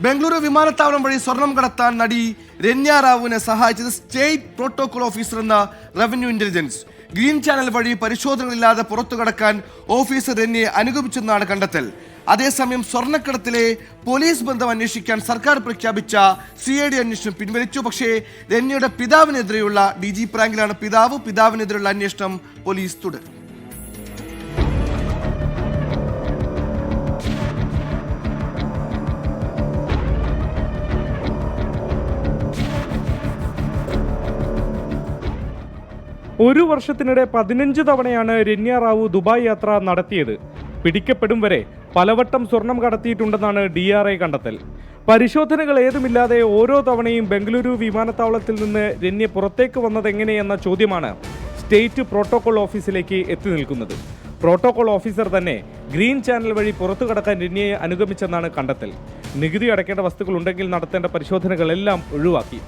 ബംഗളൂരു വിമാനത്താവളം വഴി സ്വർണം കടത്താൻ നടി രന്യ റാവുവിനെ സഹായിച്ചത് സ്റ്റേറ്റ് പ്രോട്ടോകോൾ ഓഫീസർ എന്ന റവന്യൂ ഇന്റലിജൻസ്. ഗ്രീൻ ചാനൽ വഴി പരിശോധനകളില്ലാതെ പുറത്തു കടക്കാൻ ഓഫീസർ രന്യയെ അനുഗമിച്ചെന്നാണ് കണ്ടെത്തൽ. അതേസമയം സ്വർണ്ണക്കടത്തിലെ പോലീസ് ബന്ധം അന്വേഷിക്കാൻ സർക്കാർ പ്രഖ്യാപിച്ച CID അന്വേഷണം പിൻവലിച്ചു. പക്ഷേ രന്യയുടെ പിതാവിനെതിരെയുള്ള DG റാങ്കിലാണ് പിതാവിനെതിരെയുള്ള അന്വേഷണം പോലീസ് തുടരും. ഒരു വർഷത്തിനിടെ 15 തവണയാണ് രന്യ റാവു ദുബായ് യാത്ര നടത്തിയത്. പിടിക്കപ്പെടും വരെ പലവട്ടം സ്വർണം കടത്തിയിട്ടുണ്ടെന്നാണ് DRI കണ്ടെത്തൽ. പരിശോധനകൾ ഏതുമില്ലാതെ ഓരോ തവണയും ബംഗളൂരു വിമാനത്താവളത്തിൽ നിന്ന് രന്യ പുറത്തേക്ക് വന്നതെങ്ങനെയെന്ന ചോദ്യമാണ് സ്റ്റേറ്റ് പ്രോട്ടോകോൾ ഓഫീസിലേക്ക് എത്തി നിൽക്കുന്നത്. പ്രോട്ടോകോൾ ഓഫീസർ തന്നെ ഗ്രീൻ ചാനൽ വഴി പുറത്തു കടക്കാൻ രന്യയെ അനുഗമിച്ചെന്നാണ് കണ്ടെത്തൽ. നികുതി അടയ്ക്കേണ്ട വസ്തുക്കൾ ഉണ്ടെങ്കിൽ നടത്തേണ്ട പരിശോധനകളെല്ലാം ഒഴിവാക്കി.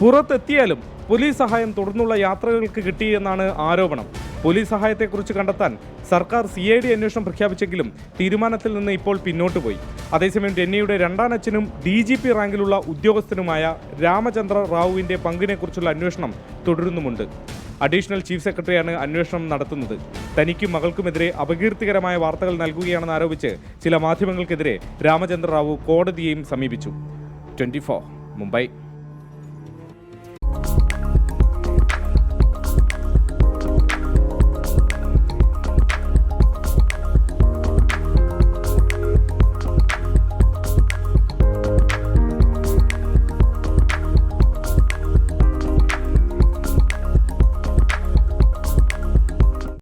പുറത്തെത്തിയാലും പോലീസ് സഹായം തുടർന്നുള്ള യാത്രകൾക്ക് കിട്ടിയെന്നാണ് ആരോപണം. പോലീസ് സഹായത്തെക്കുറിച്ച് കണ്ടെത്താൻ സർക്കാർ CID അന്വേഷണം പ്രഖ്യാപിച്ചെങ്കിലും തീരുമാനത്തിൽ നിന്ന് ഇപ്പോൾ പിന്നോട്ട് പോയി. അതേസമയം രന്യയുടെ രണ്ടാനച്ഛനും DGP റാങ്കിലുള്ള ഉദ്യോഗസ്ഥനുമായ രാമചന്ദ്ര റാവുവിൻ്റെ പങ്കിനെക്കുറിച്ചുള്ള അന്വേഷണം തുടരുന്നുമുണ്ട്. അഡീഷണൽ ചീഫ് സെക്രട്ടറിയാണ് അന്വേഷണം നടത്തുന്നത്. തനിക്കും മകൾക്കുമെതിരെ അപകീർത്തികരമായ വാർത്തകൾ നൽകുകയാണെന്ന് ആരോപിച്ച് ചില മാധ്യമങ്ങൾക്കെതിരെ രാമചന്ദ്ര റാവു കോടതിയെയും സമീപിച്ചു. 24 മുംബൈ.